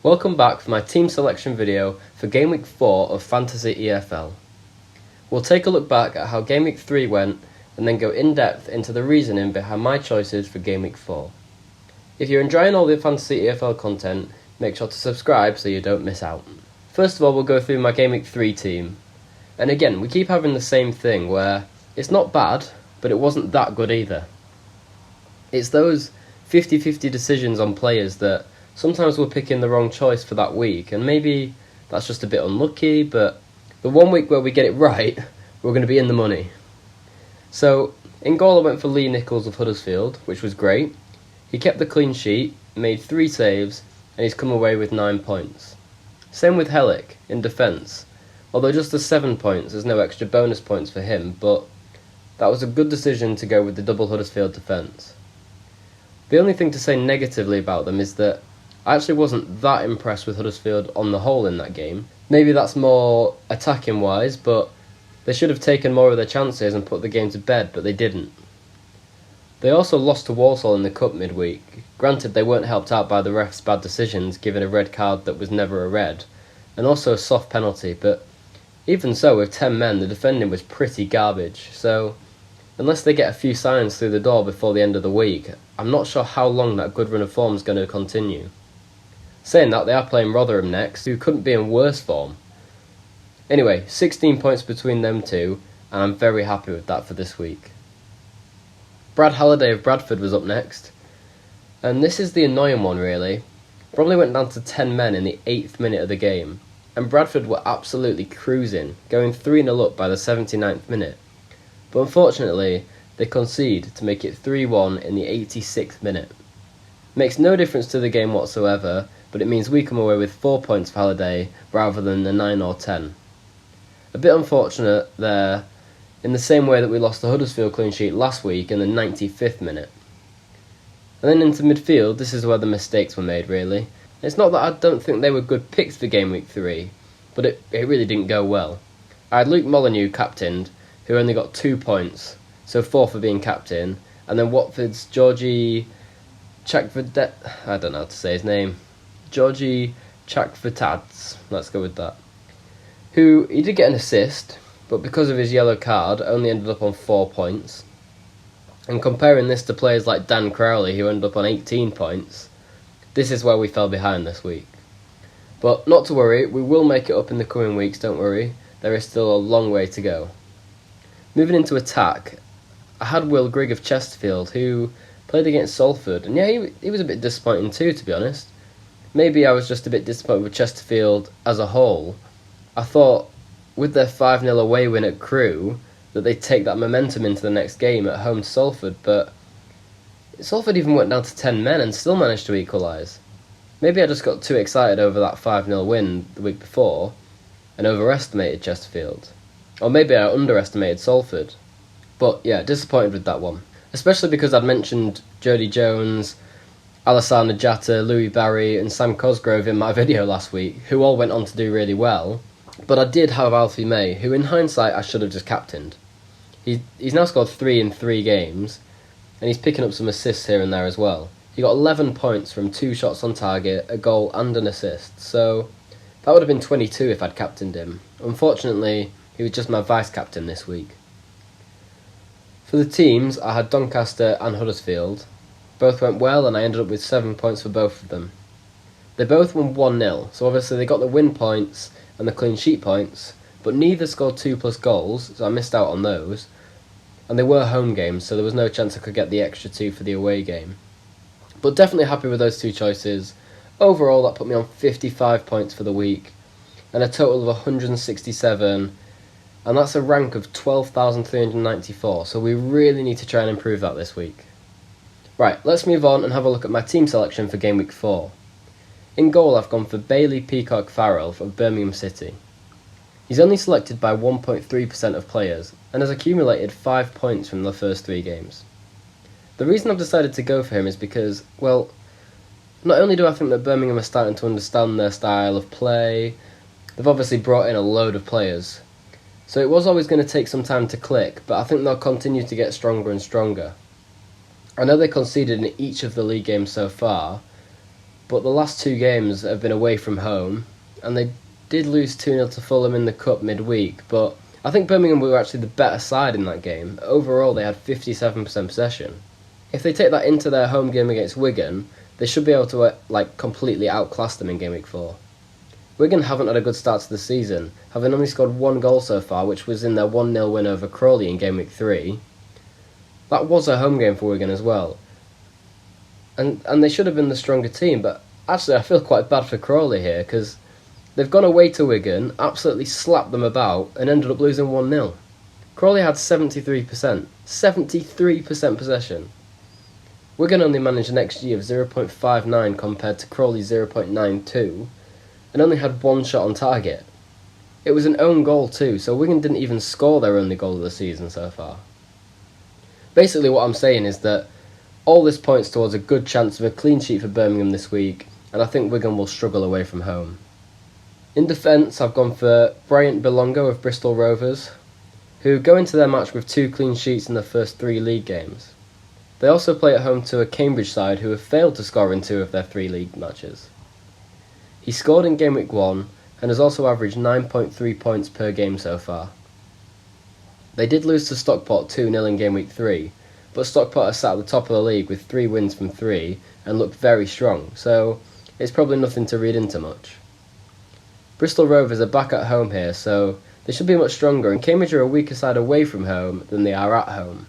Welcome back for my team selection video for Gameweek 4 of Fantasy EFL. We'll take a look back at how Gameweek 3 went and then go in depth into the reasoning behind my choices for Gameweek 4. If you're enjoying all the Fantasy EFL content, make sure to subscribe so you don't miss out. First of all, we'll go through my Gameweek 3 team. And again, we keep having the same thing where it's not bad, but it wasn't that good either. It's those 50-50 decisions on players that sometimes we're picking the wrong choice for that week, and maybe that's just a bit unlucky, but the one week where we get it right, we're going to be in the money. So, in goal I went for Lee Nichols of Huddersfield, which was great. He kept the clean sheet, made 3 saves, and he's come away with 9 points. Same with Hellick, in defence. Although just the 7 points, there's no extra bonus points for him, but that was a good decision to go with the double Huddersfield defence. The only thing to say negatively about them is that I actually wasn't that impressed with Huddersfield on the whole in that game. Maybe that's more attacking wise, but they should have taken more of their chances and put the game to bed, but they didn't. They also lost to Walsall in the Cup midweek. Granted, they weren't helped out by the ref's bad decisions, given a red card that was never a red, and also a soft penalty, but even so, with 10 men, the defending was pretty garbage, so unless they get a few signs through the door before the end of the week, I'm not sure how long that good run of form is going to continue. Saying that, they are playing Rotherham next, who couldn't be in worse form. Anyway, 16 points between them two, and I'm very happy with that for this week. Brad Halliday of Bradford was up next, and this is the annoying one really. Bromley went down to 10 men in the 8th minute of the game, and Bradford were absolutely cruising, going 3-0 up by the 79th minute. But unfortunately, they concede to make it 3-1 in the 86th minute. Makes no difference to the game whatsoever, but it means we come away with 4 points for Halliday rather than the 9 or 10. A bit unfortunate there, in the same way that we lost the Huddersfield clean sheet last week in the 95th minute. And then into midfield, this is where the mistakes were made really. It's not that I don't think they were good picks for Game Week 3, but it really didn't go well. I had Luke Molyneux captained, who only got 2 points, so 4 for being captain, and then Watford's Georgie Chakvadet, I don't know how to say his name, Georgie Chakvatads, let's go with that, who, he did get an assist, but because of his yellow card, only ended up on 4 points. And comparing this to players like Dan Crowley, who ended up on 18 points, this is where we fell behind this week. But not to worry, we will make it up in the coming weeks, don't worry, there is still a long way to go. Moving into attack, I had Will Grigg of Chesterfield, who played against Salford, and yeah, he was a bit disappointing too, to be honest. Maybe I was just a bit disappointed with Chesterfield as a whole. I thought, with their 5-0 away win at Crewe, that they'd take that momentum into the next game at home to Salford, but Salford even went down to 10 men and still managed to equalise. Maybe I just got too excited over that 5-0 win the week before, and overestimated Chesterfield. Or maybe I underestimated Salford. But yeah, disappointed with that one. Especially because I'd mentioned Jody Jones, Alassane Jatta, Louis Barry and Sam Cosgrove in my video last week, who all went on to do really well. But I did have Alfie May, who in hindsight I should have just captained. He's now scored 3 in 3 games, and he's picking up some assists here and there as well. He got 11 points from 2 shots on target, a goal and an assist, so that would have been 22 if I'd captained him. Unfortunately, he was just my vice-captain this week. For the teams, I had Doncaster and Huddersfield. Both went well and I ended up with 7 points for both of them. They both won 1-0, so obviously they got the win points and the clean sheet points, but neither scored 2+ goals, so I missed out on those. And they were home games, so there was no chance I could get the extra 2 for the away game. But definitely happy with those 2 choices. Overall, that put me on 55 points for the week, and a total of 167, and that's a rank of 12,394, so we really need to try and improve that this week. Right, let's move on and have a look at my team selection for Game Week 4. In goal I've gone for Bailey Peacock Farrell from Birmingham City. He's only selected by 1.3% of players, and has accumulated 5 points from the first 3 games. The reason I've decided to go for him is because, well, not only do I think that Birmingham are starting to understand their style of play, they've obviously brought in a load of players, so it was always going to take some time to click, but I think they'll continue to get stronger and stronger. I know they conceded in each of the league games so far, but the last two games have been away from home, and they did lose 2-0 to Fulham in the Cup midweek, but I think Birmingham were actually the better side in that game. Overall, they had 57% possession. If they take that into their home game against Wigan, they should be able to completely outclass them in Game Week 4. Wigan haven't had a good start to the season, having only scored one goal so far, which was in their 1-0 win over Crawley in Game Week 3. That was a home game for Wigan as well. And they should have been the stronger team, but actually I feel quite bad for Crawley here, because they've gone away to Wigan, absolutely slapped them about, and ended up losing 1-0. Crawley had 73%. 73% possession. Wigan only managed an XG of 0.59 compared to Crawley's 0.92, and only had one shot on target. It was an own goal too, so Wigan didn't even score their only goal of the season so far. Basically what I'm saying is that all this points towards a good chance of a clean sheet for Birmingham this week, and I think Wigan will struggle away from home. In defence, I've gone for Bryant Belongo of Bristol Rovers, who go into their match with 2 clean sheets in the first 3 league games. They also play at home to a Cambridge side who have failed to score in 2 of their 3 league matches. He scored in Game Week 1 and has also averaged 9.3 points per game so far. They did lose to Stockport 2-0 in Game Week 3, but Stockport are sat at the top of the league with 3 wins from 3 and look very strong, so it's probably nothing to read into much. Bristol Rovers are back at home here, so they should be much stronger, and Cambridge are a weaker side away from home than they are at home.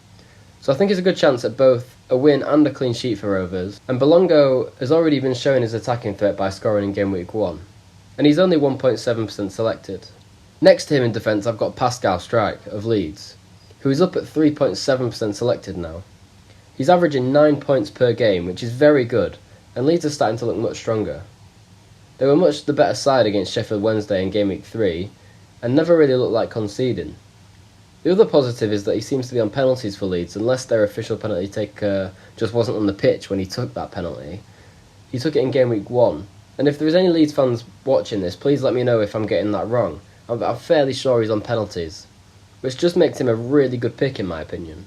So I think it's a good chance at both a win and a clean sheet for Rovers, and Belongo has already been showing his attacking threat by scoring in Game Week 1, and he's only 1.7% selected. Next to him in defence I've got Pascal Strike of Leeds, who is up at 3.7% selected now. He's averaging 9 points per game, which is very good, and Leeds are starting to look much stronger. They were much the better side against Sheffield Wednesday in Game Week 3, and never really looked like conceding. The other positive is that he seems to be on penalties for Leeds, unless their official penalty taker just wasn't on the pitch when he took that penalty. He took it in Game Week 1, and if there's any Leeds fans watching this, please let me know if I'm getting that wrong. I'm fairly sure he's on penalties, which just makes him a really good pick in my opinion.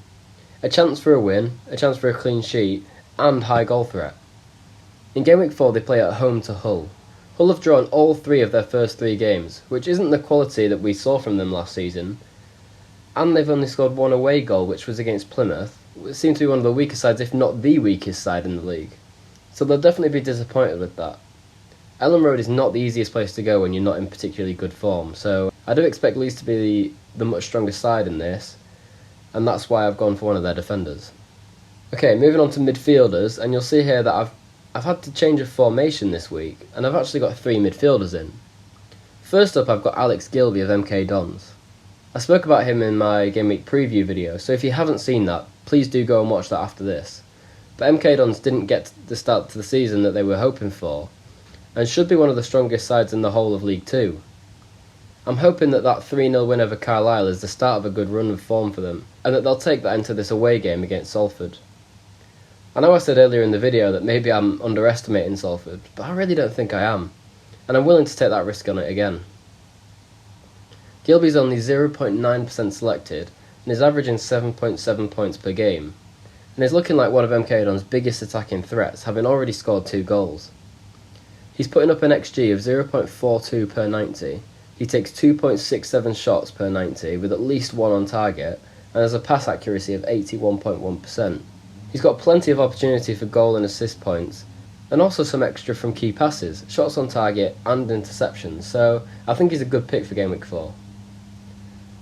A chance for a win, a chance for a clean sheet, and high goal threat. In Game Week 4 they play at home to Hull. Hull have drawn all 3 of their first 3 games, which isn't the quality that we saw from them last season, and they've only scored 1 away goal, which was against Plymouth, which seemed to be one of the weaker sides, if not the weakest side in the league. So they'll definitely be disappointed with that. Ellen Road is not the easiest place to go when you're not in particularly good form, so I do expect Leeds to be the much stronger side in this, and that's why I've gone for one of their defenders. Okay, moving on to midfielders, and you'll see here that I've had to change of formation this week, and I've actually got 3 midfielders in. First up I've got Alex Gilby of MK Dons. I spoke about him in my Game Week preview video, so if you haven't seen that, please do go and watch that after this. But MK Dons didn't get the start to the season that they were hoping for, and should be one of the strongest sides in the whole of League 2. I'm hoping that 3-0 win over Carlisle is the start of a good run of form for them, and that they'll take that into this away game against Salford. I know I said earlier in the video that maybe I'm underestimating Salford, but I really don't think I am, and I'm willing to take that risk on it again. Gilby's only 0.9% selected, and is averaging 7.7 points per game, and is looking like one of MK Don's biggest attacking threats, having already scored 2 goals. He's putting up an XG of 0.42 per 90, he takes 2.67 shots per 90 with at least 1 on target, and has a pass accuracy of 81.1%. He's got plenty of opportunity for goal and assist points, and also some extra from key passes, shots on target and interceptions, so I think he's a good pick for Game Week 4.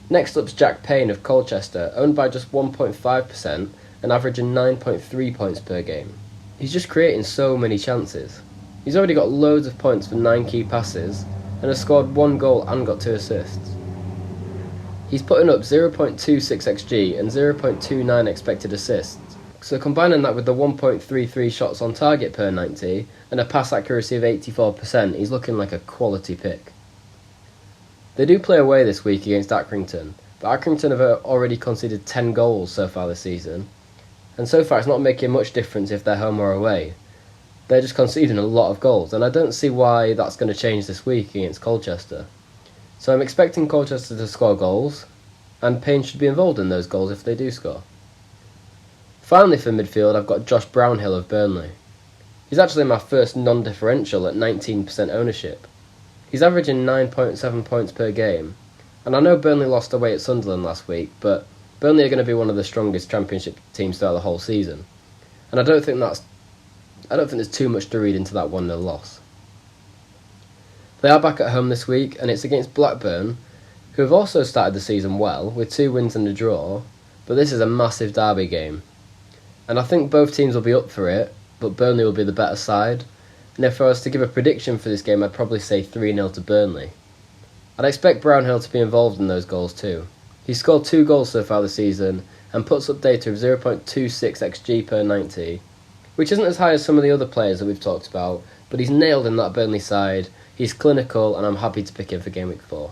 Next up's Jack Payne of Colchester, owned by just 1.5% and averaging 9.3 points per game. He's just creating so many chances. He's already got loads of points for 9 key passes, and has scored 1 goal and got 2 assists. He's putting up 0.26 XG and 0.29 expected assists, so combining that with the 1.33 shots on target per 90 and a pass accuracy of 84%, he's looking like a quality pick. They do play away this week against Accrington, but Accrington have already conceded 10 goals so far this season, and so far it's not making much difference if they're home or away. They're just conceding a lot of goals, and I don't see why that's going to change this week against Colchester. So I'm expecting Colchester to score goals, and Payne should be involved in those goals if they do score. Finally for midfield I've got Josh Brownhill of Burnley. He's actually my first non-differential at 19% ownership. He's averaging 9.7 points per game, and I know Burnley lost away at Sunderland last week, but Burnley are going to be one of the strongest Championship teams throughout the whole season, and I don't think there's too much to read into that 1-0 loss. They are back at home this week, and it's against Blackburn, who have also started the season well, with 2 wins and a draw, but this is a massive derby game. And I think both teams will be up for it, but Burnley will be the better side. And if I was to give a prediction for this game, I'd probably say 3-0 to Burnley. I'd expect Brownhill to be involved in those goals too. He's scored 2 goals so far this season, and puts up data of 0.26 xG per 90, which isn't as high as some of the other players that we've talked about, but he's nailed in that Burnley side, he's clinical, and I'm happy to pick him for Game Week 4.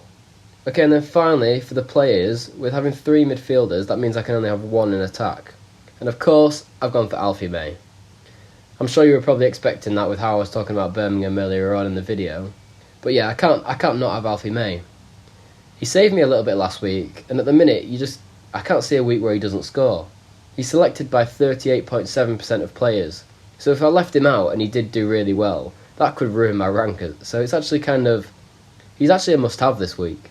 Okay, and then finally, for the players, with having 3 midfielders, that means I can only have 1 in attack. And of course, I've gone for Alfie May. I'm sure you were probably expecting that with how I was talking about Birmingham earlier on in the video. But yeah, I can't not have Alfie May. He saved me a little bit last week, and at the minute, I can't see a week where he doesn't score. He's selected by 38.7% of players, so if I left him out and he did do really well, that could ruin my ranker. So it's actually he's actually a must-have this week.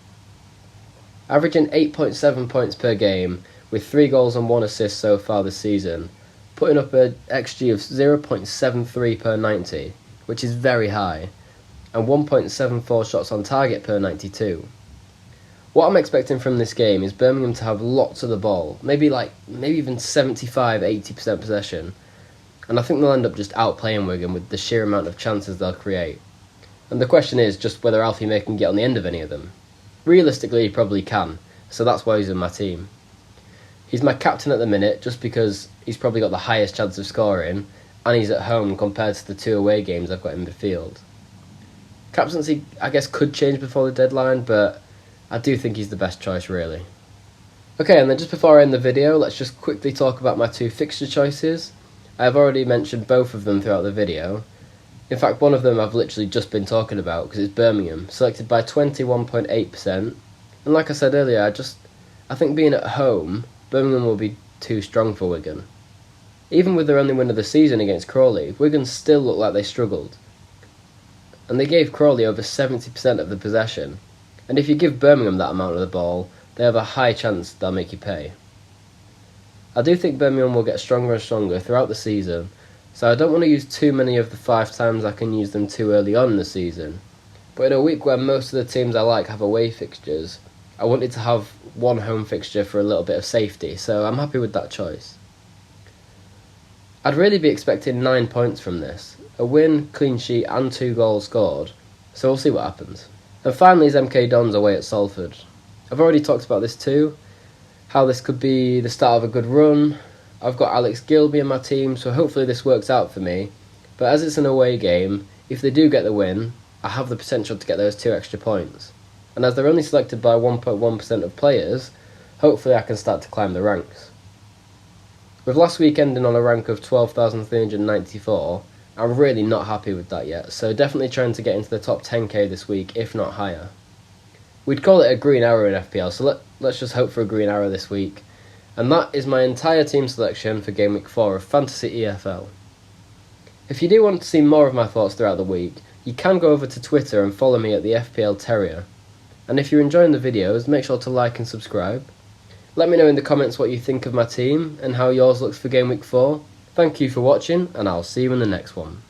Averaging 8.7 points per game, with 3 goals and 1 assist so far this season, putting up a XG of 0.73 per 90, which is very high, and 1.74 shots on target per 92. What I'm expecting from this game is Birmingham to have lots of the ball, maybe even 75-80% possession, and I think they'll end up just outplaying Wigan with the sheer amount of chances they'll create. And the question is just whether Alfie May can get on the end of any of them. Realistically, he probably can, so that's why he's in my team. He's my captain at the minute, just because he's probably got the highest chance of scoring, and he's at home compared to the 2 away games I've got in midfield. Captaincy, I guess, could change before the deadline, but I do think he's the best choice, really. Okay, and then just before I end the video, let's just quickly talk about my 2 fixture choices. I have already mentioned both of them throughout the video. In fact, one of them I've literally just been talking about, because it's Birmingham, selected by 21.8%, and like I said earlier, I think being at home, Birmingham will be too strong for Wigan. Even with their only win of the season against Crawley, Wigan still looked like they struggled. And they gave Crawley over 70% of the possession. And if you give Birmingham that amount of the ball, they have a high chance they'll make you pay. I do think Birmingham will get stronger and stronger throughout the season, so I don't want to use too many of the 5 times I can use them too early on in the season. But in a week where most of the teams I like have away fixtures, I wanted to have 1 home fixture for a little bit of safety, so I'm happy with that choice. I'd really be expecting 9 points from this, a win, clean sheet and 2 goals scored, so we'll see what happens. And finally is MK Dons away at Salford. I've already talked about this too, how this could be the start of a good run. I've got Alex Gilby in my team, so hopefully this works out for me, but as it's an away game, if they do get the win, I have the potential to get those 2 extra points. And as they're only selected by 1.1% of players, hopefully I can start to climb the ranks. With last week ending on a rank of 12,394, I'm really not happy with that yet, so definitely trying to get into the top 10k this week, if not higher. We'd call it a green arrow in FPL, so let's just hope for a green arrow this week. And that is my entire team selection for Game Week 4 of Fantasy EFL. If you do want to see more of my thoughts throughout the week, you can go over to Twitter and follow me at the FPL Terrier. And if you're enjoying the videos, make sure to like and subscribe. Let me know in the comments what you think of my team and how yours looks for Game Week 4. Thank you for watching, and I'll see you in the next one.